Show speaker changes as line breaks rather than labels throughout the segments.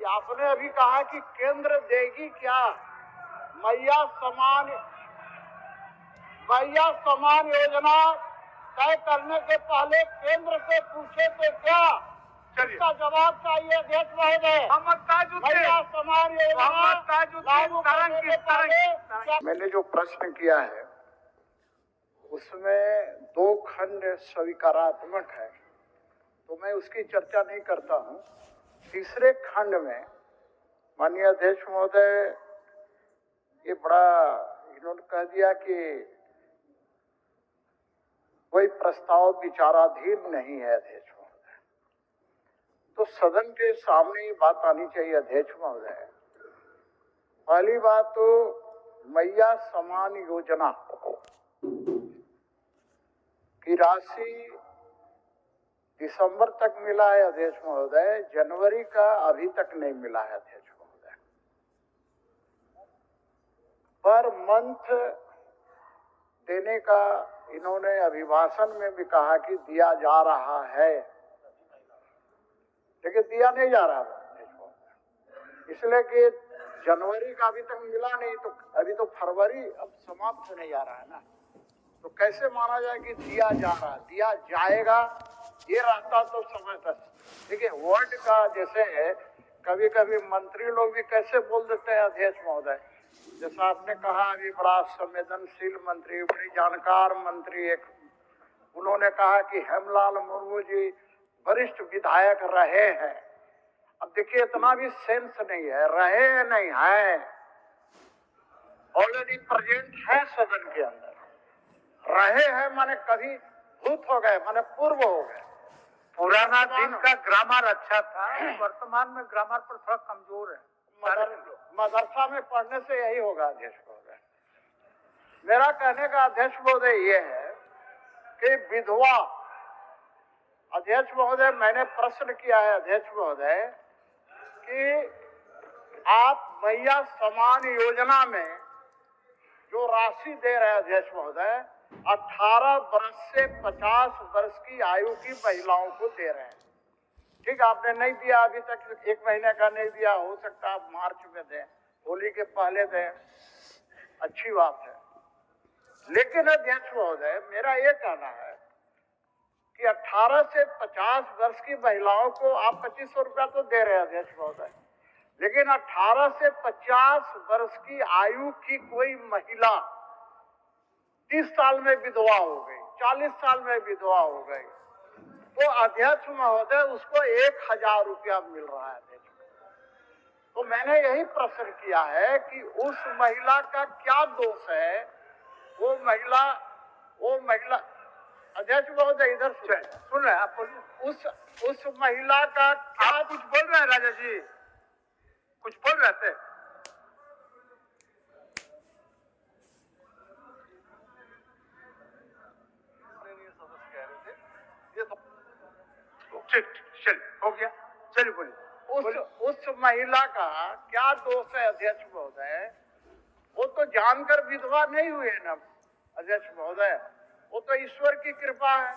कि आपने अभी कहा कि केंद्र देगी क्या? मैया समान योजना तय करने के पहले केंद्र से पूछे तो क्या? इसका जवाब चाहिए अध्यक्ष महोदय। मैया समान योजना लागू करने के पहले मैंने जो प्रश्न किया है उसमें 2 खंड स्वीकारात्मक है, तो मैं उसकी चर्चा नहीं करता हूं। तीसरे खंड में माननीय अध्यक्ष महोदय ये बड़ा इन्होंने कह दिया कि कोई प्रस्ताव विचाराधीन नहीं है अध्यक्ष महोदय। तो सदन के सामने ये बात आनी चाहिए अध्यक्ष महोदय। पहली बात तो मैया समान योजना की राशि दिसंबर तक मिला है अध्यक्ष महोदय, जनवरी का अभी तक नहीं मिला है अध्यक्ष महोदय। पर मंथ देने का इन्होंने अभिभाषण में भी कहा कि दिया जा रहा है, लेकिन दिया नहीं जा रहा अध्यक्ष महोदय, इसलिए कि जनवरी का अभी तक मिला नहीं, तो अभी तो फरवरी अब समाप्त होने जा रहा है ना, तो कैसे माना जाए कि दिया जा रहा, दिया जाएगा ये रहता तो समय तक। देखिए वर्ड का जैसे है, कभी कभी मंत्री लोग भी कैसे बोल देते हैं अध्यक्ष महोदय। जैसा आपने कहा अभी बड़ा संवेदनशील मंत्री, बड़ी जानकार मंत्री एक, उन्होंने कहा कि हेमलाल मुर्मू जी वरिष्ठ विधायक रहे हैं। अब देखिए इतना भी सेंस नहीं है, रहे हैं नहीं है, ऑलरेडी प्रेजेंट है सदन के अंदर। रहे हैं माने कभी भूत हो गए, माने पूर्व हो गए।
पुराना दिन का ग्रामर अच्छा था, वर्तमान में ग्रामर पर थोड़ा कमजोर है।
मदरसा में पढ़ने से यही होगा अध्यक्ष महोदय। मेरा कहने का अध्यक्ष महोदय ये है कि विधवा, अध्यक्ष महोदय मैंने प्रश्न किया है अध्यक्ष महोदय कि आप मैया समान योजना में जो राशि दे रहे हैं अध्यक्ष महोदय, 18 वर्ष से 50 वर्ष की आयु की महिलाओं को दे रहे हैं। ठीक, आपने नहीं दिया अभी तक, 1 महीने का नहीं दिया, हो सकता है मार्च में दें, होली के पहले दें, अच्छी बात है। लेकिन अध्यक्ष महोदय मेरा ये कहना है कि 18 से 50 वर्ष की महिलाओं को आप 2500 रुपया तो दे रहे हैं अध्यक्ष महोदय, लेकिन 18 से 50 वर्ष की आयु की कोई महिला 30 साल में विधवा हो गई, 40 साल में विधवा हो गई, तो अध्यक्ष महोदय उसको 1000 रुपया मिल रहा है अध्यक्ष। तो मैंने यही प्रश्न किया है कि उस महिला का क्या दोष है? वो महिला अध्यक्ष महोदय इधर
सुन रहे हैं आप,
उस महिला का क्या?
आप कुछ बोल रहे हैं राजा जी, कुछ बोल रहे थे? चल हो गया, चलिए बोलिए।
उस महिला का क्या दोष है अध्यक्ष महोदय? वो तो जानकर विधवा नहीं हुए ना अध्यक्ष महोदय, वो तो ईश्वर की कृपा है।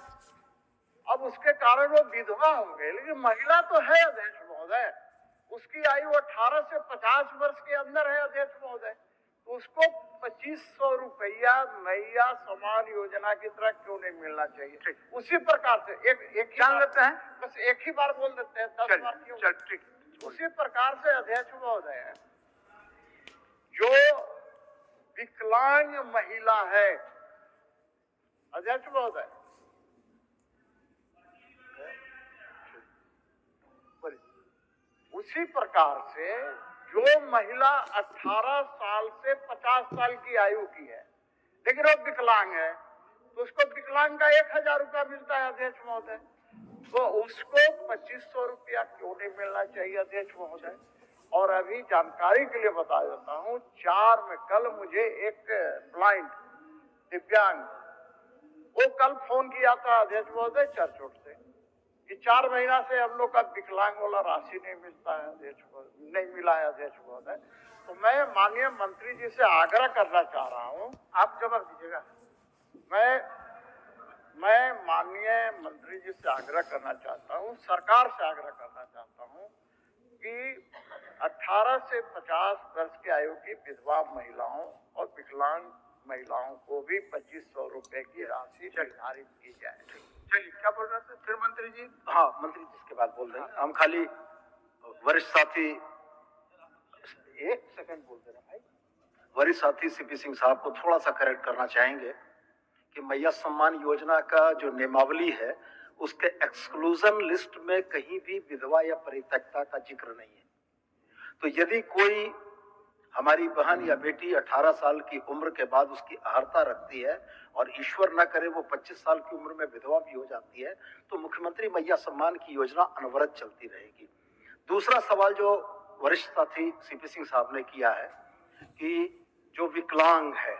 अब उसके कारण वो विधवा हो गए, लेकिन महिला तो है अध्यक्ष महोदय, उसकी आयु 18 से 50 वर्ष के अंदर है अध्यक्ष महोदय, तो उसको 2500 रुपया मैया समान योजना की तरह क्यों नहीं मिलना चाहिए? उसी प्रकार से एक
जान लेते हैं,
बस एक ही बार बोल देते हैं, 10 बार क्यों?
ठीक।
उसी प्रकार से अध्यक्ष महोदय जो विकलांग महिला है अध्यक्ष महोदय, उसी प्रकार से जो महिला 18 साल से 50 साल की आयु की है लेकिन वो विकलांग है, तो उसको विकलांग का 1000 रुपया मिलता है अध्यक्ष महोदय, तो उसको 2500 रुपया क्यों नहीं मिलना चाहिए अध्यक्ष महोदय? और अभी जानकारी के लिए बता देता हूँ, 4 में कल मुझे एक ब्लाइंड दिव्यांग, वो कल फोन किया था अध्यक्ष महोदय चर्चोट से कि 4 महीना से हम लोग का विकलांग वाला राशि नहीं मिलता है अध्यक्ष, नहीं मिला है अध्यक्ष महोदय। तो मैं माननीय मंत्री जी से आग्रह करना चाह रहा हूँ,
आप जवाब दीजिएगा।
मैं माननीय मंत्री जी से आग्रह करना चाहता हूँ, सरकार से आग्रह करना चाहता हूँ कि 18 से 50 वर्ष की आयु की विधवा महिलाओं और विकलांग महिलाओं को भी 2500 रुपए की राशि निर्धारित की जाए।
चलिए, क्या बोल रहे थे फिर मंत्री जी?
हाँ, मंत्री जी इसके बाद बोल रहे हैं। हम खाली वरिष्ठ साथी, एक सेकंड बोल दे रहे हैं भाई। वरिष्ठ साथी सीपी सिंह साहब को थोड़ा सा करेक्ट करना चाहेंगे कि मैया सम्मान योजना का जो नियमावली है उसके एक्सक्लूजन लिस्ट में कहीं भी विधवा या परित्यक्ता का जिक्र नहीं है। तो यदि कोई हमारी बहन या बेटी 18 साल की उम्र के बाद उसकी अहर्ता रखती है और ईश्वर न करे वो 25 साल की उम्र में विधवा भी हो जाती है, तो मुख्यमंत्री मैया सम्मान की योजना अनवरत चलती रहेगी। दूसरा सवाल जो वरिष्ठ साथी सीपी सिंह साहब ने किया है कि जो विकलांग है,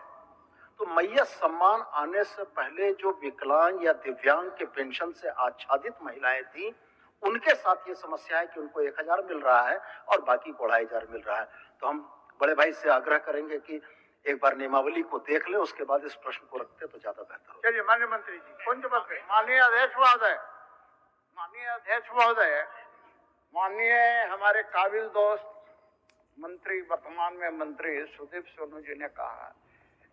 तो मैया सम्मान आने से पहले जो विकलांग या दिव्यांग के पेंशन से आच्छादित महिलाएं थी, उनके साथ ये समस्या है कि उनको 1000 मिल रहा है और बाकी को 2500 मिल रहा है। तो हम बड़े भाई से आग्रह करेंगे कि एक बार नियमावली को देख ले, उसके बाद इस प्रश्न को रखते तो ज्यादा बेहतर होगा।
चलिए माननीय मंत्री जी, कौन जवाब करें?
माननीय अध्यक्ष महोदय, माननीय हमारे काबिल दोस्त मंत्री, वर्तमान में मंत्री सुदीप सोनू जी ने कहा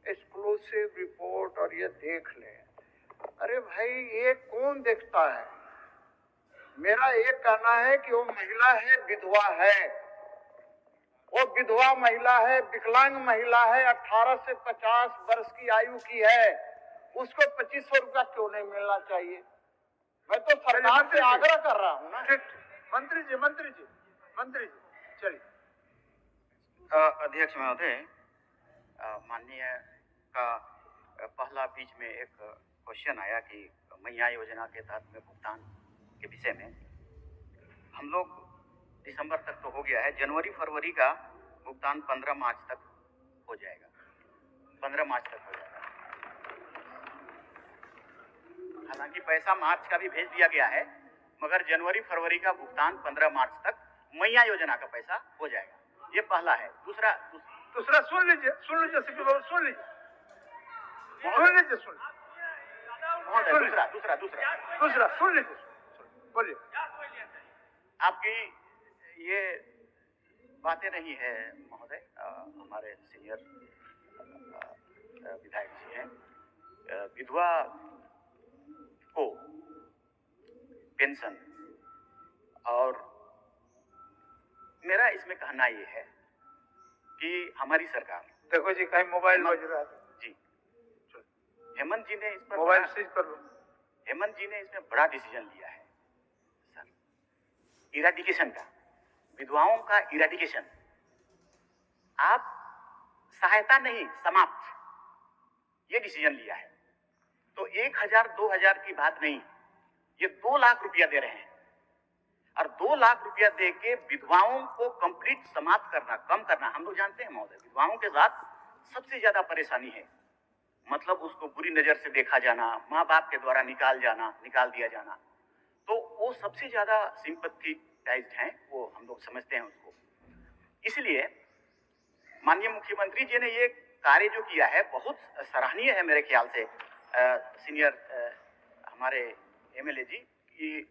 एक्सक्लूसिव रिपोर्ट और ये देख ले। अरे भाई, ये कौन देखता है? मेरा एक कहना है कि वो महिला है, विधवा है, वो विधवा महिला है, विकलांग महिला है, 18 से 50 वर्ष की आयु की है, उसको 2500 रुपया क्यों नहीं मिलना चाहिए? मैं तो सरकार से आग्रह कर रहा हूँ ना।
मंत्री जी, चलिए।
अध्यक्ष महोदय, माननीय का पहला बीच में एक क्वेश्चन आया कि मैया योजना के तहत में भुगतान के विषय में हम लोग दिसंबर तक तो हो गया है, जनवरी फरवरी का भुगतान 15 मार्च तक हो जाएगा। 15 मार्च तक हो जाएगा। हालांकि पैसा मार्च का भी भेज दिया गया है, मगर जनवरी फरवरी का भुगतान 15 मार्च तक मैया योजना का पैसा हो जाएगा। ये पहला है। दूसरा
सुन लीजिए सीपी बाबू, सुन लीजिए। दूसरा सुन लीजिए, बोलिए।
आपकी ये बातें नहीं है महोदय, हमारे सीनियर विधायक जी हैं। विधवा को पेंशन, और मेरा इसमें कहना ये है कि हमारी सरकार,
देखो जी, कहीं मोबाइल बज रहा है
जी, हेमंत जी ने इस पर
मोबाइल सीज कर लो।
हेमंत जी ने इसमें बड़ा डिसीजन लिया है सर, इरेडिकेशन का, विधवाओं का इरेडिकेशन। आप सहायता नहीं, समाप्त, ये डिसीजन लिया है। तो 1000 2000 की बात नहीं, ये 2 लाख रुपया दे रहे हैं, और 2 लाख रुपया दे के विधवाओं को कंप्लीट समाप्त करना, कम करना। हम लोग जानते हैं महोदय, विधवाओं के साथ सबसे ज्यादा परेशानी है, मतलब उसको बुरी नजर से देखा जाना, माँ बाप के द्वारा निकाल दिया जाना, तो वो सबसे ज्यादा सिंपैथेटाइज्ड हैं, वो हम लोग समझते हैं उसको। इसलिए माननीय मुख्यमंत्री जी ने ये कार्य जो किया है बहुत सराहनीय है मेरे ख्याल से। सीनियर हमारे एमएलए जी, कि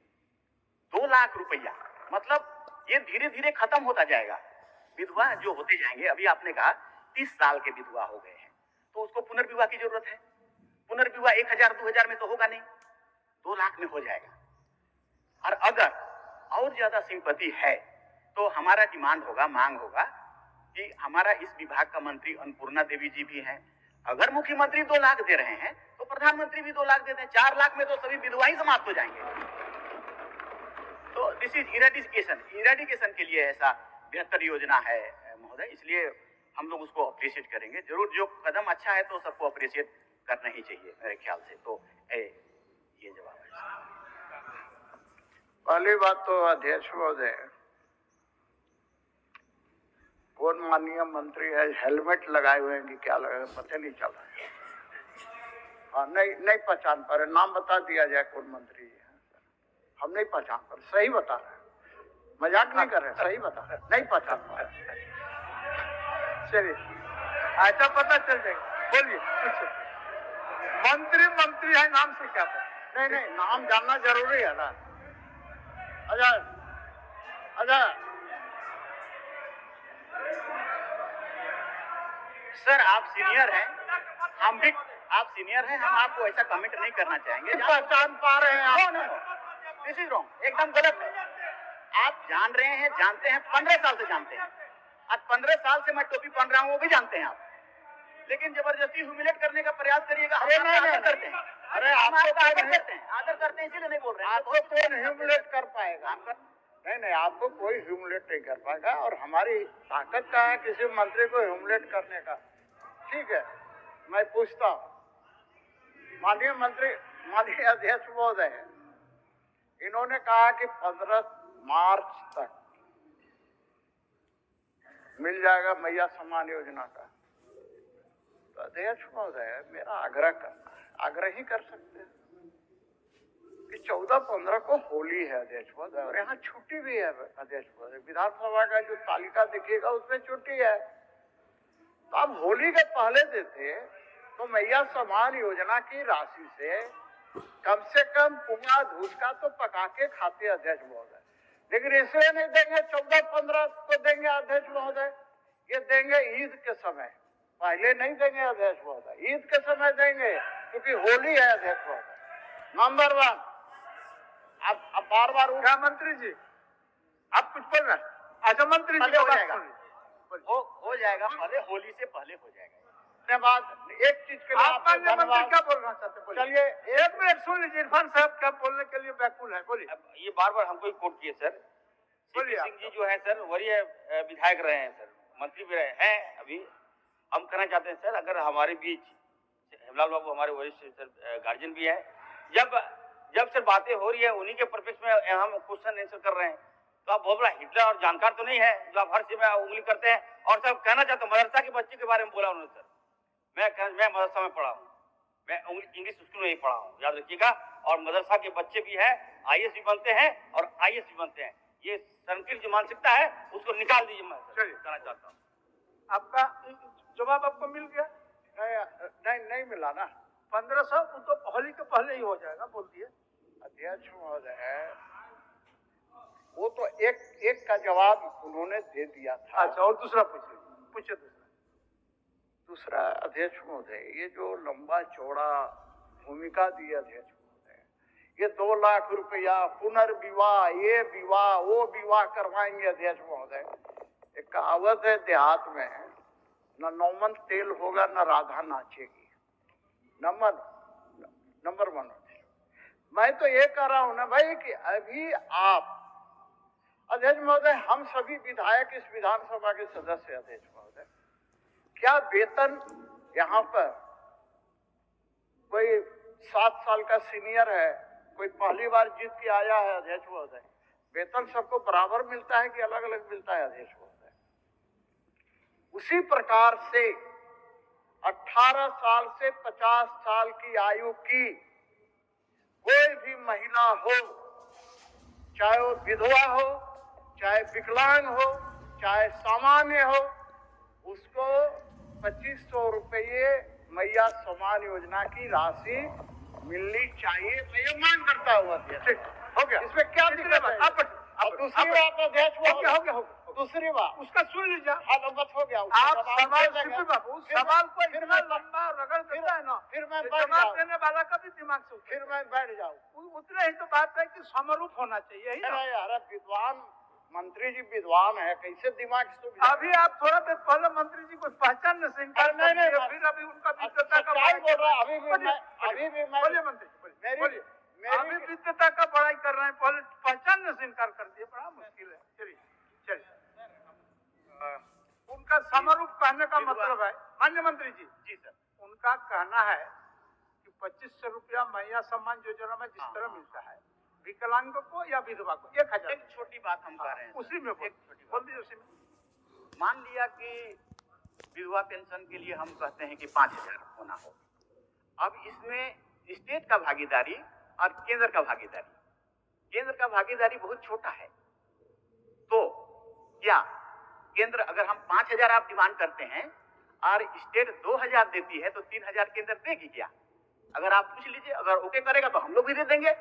2 लाख रुपया, मतलब ये धीरे धीरे खत्म होता जाएगा। विधवा जो होते जाएंगे, अभी आपने कहा 30 साल के विधवा हो गए हैं, तो उसको पुनर्विवाह की जरूरत है। पुनर्विवाह 1000 2000 में तो होगा नहीं, 2 लाख में हो जाएगा। और अगर और ज्यादा सिंपैथी है तो हमारा डिमांड होगा, मांग होगा कि हमारा इस विभाग का मंत्री अन्नपूर्णा देवी जी भी हैं, अगर मुख्यमंत्री 2 लाख दे रहे हैं तो प्रधानमंत्री भी 2 लाख दे दें। 4 लाख में तो सभी विधवा ही समाप्त हो जाएंगे। तो दिस इज इरेडिकेशन के लिए ऐसा बेहतर योजना है महोदय, इसलिए हम लोग उसको अप्रिशिएट करेंगे जरूर। जो कदम अच्छा है तो सबको अप्रिशिएट करना ही चाहिए मेरे ख्याल से। तो ये जवाब है।
पहली बात तो अध्यक्ष महोदय, कौन माननीय मंत्री है, हेलमेट लगाए हुए हैं कि क्या लगाए, पता नहीं चल रहा है। हाँ, नहीं पहचान पा रहे, नाम बता दिया जाए कौन मंत्री है। हम नहीं पहचान पा रहे, सही बता रहे, मजाक नहीं कर रहे, सही बता रहे, नहीं पहचान पा रहे।
चलिए, ऐसा पता चल जाएगा। बोलिए, मंत्री है, नाम से क्या पता?
नहीं, नाम जानना जरूरी है ना। अच्छा,
सर आप सीनियर हैं, हम भी आप सीनियर हैं, हम आपको ऐसा कमेंट नहीं करना चाहेंगे।
पहचान पा रहे हैं आप?
नो, दिस इज रॉन्ग, एकदम गलत है। आप जान रहे हैं, जानते हैं, 15 साल से जानते हैं। आज 15 साल से मैं टोपी पहन रहा हूँ, वो भी जानते हैं आप, लेकिन जबरदस्ती ह्यूमिलेट करने का प्रयास करिएगा।
अरे
हम
नहीं,
आपका
नहीं,
आदर करते हैं,
अरे
हम
आपको
आपका आदर
नहीं-
करते हैं, आदर करते हैं, इसीलिए नहीं बोल रहे हैं।
आपको कौन ह्यूमिलेट कर पाएगा?
आपका
नहीं, आपको कोई ह्यूमिलेट नहीं कर पाएगा, और हमारी ताकत का है किसी मंत्री को ह्यूमिलेट करने का। ठीक है, मैं पूछता हूँ, माननीय मंत्री, माननीय अध्यक्ष महोदय, इन्होंने कहा कि 15 मार्च तक मिल जाएगा मैया सम्मान योजना का। तो अध्यक्ष महोदय, मेरा आग्रह करना है, आग्रह ही कर सकते हैं कि 14-15 को होली है अध्यक्ष महोदय, और यहाँ छुट्टी भी है अध्यक्ष महोदय। विधानसभा का जो तालिका दिखेगा उसमें छुट्टी है, तो आप होली के पहले देते तो मैया सम्मान योजना की राशि से कम पुआ धूसका तो पका के खाते अध्यक्ष महोदय। लेकिन इसलिए नहीं देंगे 14-15 को देंगे अध्यक्ष महोदय, ये देंगे ईद के समय, पहले नहीं देंगे अध्यक्ष महोदय, ईद के समय देंगे, क्योंकि होली है अध्यक्ष महोदय। नंबर 1, अब बार
क्या मंत्री जी आप कुछ बोल रहे हैं? अच्छा मंत्री जी
पहले
का
हो
बात
जाएगा,
सुनिए।
हो जाएगा, पहले होली से पहले हो जाएगा।
धन्यवाद। एक चीज के लिए
आप
आपको
माननीय मंत्री
धन्यवाद।
क्या बोलना चाहते हैं? बोलिए।
चलिए
एक मिनट सुन लीजिए, इरफान साहब क्या बोलने के लिए व्याकुल है, बोलिए।
अब ये बार बार हमको ही कोट किए सर।
बोलिए
सीपी सिंह जी जो है सर वरीय विधायक रहे हैं सर, मंत्री भी रहे हैं। अभी हम कहना चाहते हैं सर, अगर हमारे बीच हेमलाल बाबू हमारे वरिष्ठ सर गार्जियन भी है, जब सर बातें हो रही है उन्हीं के परफेक्ट में हम क्वेश्चन आंसर कर रहे हैं, तो आप बहुत बड़ा हिटलर और जानकार तो नहीं है जो आप हर चीज में उंगली करते हैं। और सर कहना चाहता हूँ, मदरसा के बच्चे के बारे में बोला उन्होंने सर, मैं मदरसा में पढ़ा हूँ, मैं इंग्लिश स्कूल में ही पढ़ा हूँ, याद रखिएगा। और मदरसा के बच्चे भी हैं, IAS भी बनते हैं और IAS भी बनते हैं। ये संकीर्ण जो मानसिकता है उसको निकाल दीजिए, मैं
चलिए।
कहना चाहता हूँ।
आपका जवाब आपको मिल गया?
नहीं मिला ना
1500 तो होली के पहले ही हो जाएगा, बोल दिए।
अध्यक्ष महोदय। वो तो एक का जवाब उन्होंने दे दिया था।
अच्छा, और दूसरा पूछिए
दूसरा अध्यक्ष महोदय, ये जो लंबा चौड़ा भूमिका दी अध्यक्ष महोदय, ये 2 लाख रुपया पुनर्विवाह, ये विवाह वो विवाह करवाएंगे अध्यक्ष महोदय। एक कहावत है देहात में, न नौमन तेल होगा न राधा नाचेगी। नंबर 1। मैं तो ये कह रहा हूं ना भाई कि अभी आप अध्यक्ष महोदय, हम सभी विधायक इस विधानसभा के सदस्य अध्यक्ष महोदय, क्या वेतन यहाँ पर कोई 7 साल का सीनियर है, कोई पहली बार जीत के आया है अध्यक्ष महोदय, वेतन सबको बराबर मिलता है कि अलग अलग मिलता है अध्यक्ष महोदय? उसी प्रकार से 18 साल से 50 साल की आयु की कोई भी महिला हो, चाहे वो विधवा हो, चाहे विकलांग हो, चाहे सामान्य हो, उसको 2500 रुपये मैया सम्मान योजना की राशि मिलनी चाहिए। मैं ये मांग करता हूँ अध्यक्ष।
हो गया,
इसमें क्या दिक्कत है?
अब
दूसरी बात अध्यक्ष
हो गया।
दूसरी बात
उसका सुन लीजिए।
बस हो गया।
आप सवाल सीपी बाबू सवाल को इतना लंबा रगड़ देता है ना,
फिर मैं
जवाब देने वाला का भी दिमाग से
फिर मैं बैठ जाऊँ।
उतने ही तो बात है कि समरूप होना चाहिए, यही ना?
अरे विद्वान मंत्री जी विद्वान है, कैसे दिमाग से?
अभी आप थोड़ा देर पहले मंत्री जी को पहचानने से इनकार कर दिए, फिर अभी उनका विद्वता का
बोल रहा।
बोलिए मंत्री जी, बोलिए। अभी विद्वता का बड़ाई कर रहे हैं, पहले पहचानने से इनकार कर दिए, बड़ा मुश्किल है। चलिए उनका समरूप कहने का मतलब है, माननीय मंत्री जी सर, उनका कहना है कि 2500 रुपया मैया सम्मान योजना में जिस तरह मिलता है विकलांग को या विधवा को 1000।
एक छोटी बात हम कह रहे हैं,
उसी में बोल दीजिए। उसी में
मान लिया कि विधवा पेंशन के लिए हम कहते हैं कि 5000 होना हो। अब इसमें स्टेट का भागीदारी और केंद्र का भागीदारी बहुत छोटा है। तो क्या केंद्र, अगर हम 5000 आप डिमांड करते हैं और स्टेट 2000 देती है, तो 3000 केंद्र देगी क्या? अगर आप पूछ लीजिए, अगर ओके करेगा तो हम लोग भी दे देंगे।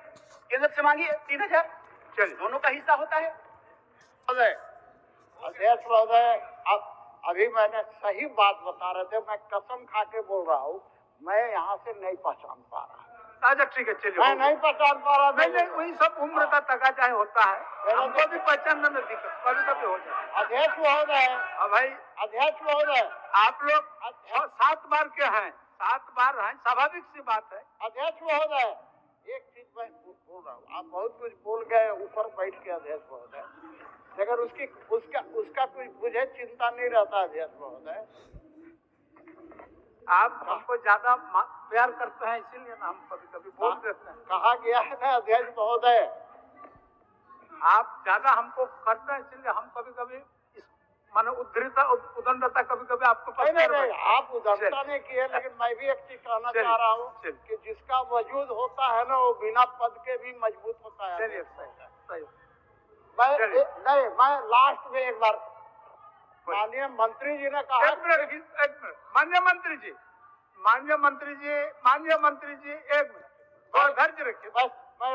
केंद्र से मांगिए 3000, चलिए दोनों का हिस्सा होता है।
अध्यक्ष महोदय, अभी मैंने सही बात बता रहे थे, मैं कसम खा के बोल रहा हूँ, मैं यहाँ से नहीं पहचान पा रहा।
अच्छा ठीक है, चलिए।
मैं नहीं पहचान पा रहा।
नहीं, वही सब उम्र का तकाजा होता है, हमको भी पहचानने में दिक्कत कभी कभी हो जाता है।
अध्यक्ष महोदय,
अब भाई
अध्यक्ष महोदय,
आप लोग 7 बार के हैं, 7 बार हैं, स्वाभाविक सी बात है।
अध्यक्ष महोदय, एक चीज मैं बोल रहा हूँ, आप बहुत कुछ बोल गए ऊपर बैठ के अध्यक्ष महोदय, लेकिन उसका कुछ मुझे चिंता नहीं रहता अध्यक्ष महोदय।
आप हमको ज्यादा प्यार करते हैं, इसीलिए ना हम कभी कभी बोल देते हैं।
कहा गया है ना अध्यक्ष महोदय,
आप ज्यादा हमको करते हैं, इसलिए हम कभी कभी इस माने उदंडता कभी कभी आपको
नहीं, आप उदंडता नहीं किए, लेकिन मैं भी एक चीज कहना चाह रहा हूँ कि जिसका वजूद होता है ना, वो बिना पद के भी मजबूत होता है।
चलिए, सही।
मैं लास्ट में एक बार, माननीय मंत्री जी ने कहा।
एक मिनट, माननीय मंत्री जी, एक मिनट और धैर्य रखिए।
बस मैं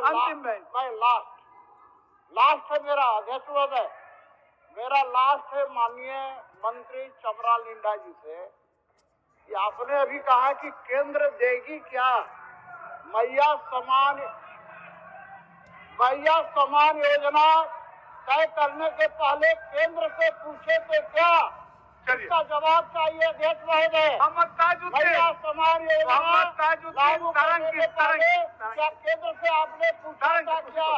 लास्ट है मेरा अध्यक्ष महोदय, मेरा लास्ट है माननीय मंत्री चमरा लिंडा जी से, कि आपने अभी कहा कि केंद्र देगी क्या मैया समान योजना तय करने के पहले केंद्र से पूछे तो क्या? इसका जवाब चाहिए अध्यक्ष महोदय। मैया समान योजना लागू करने के पहले क्या केंद्र से आपने पूछा था क्या?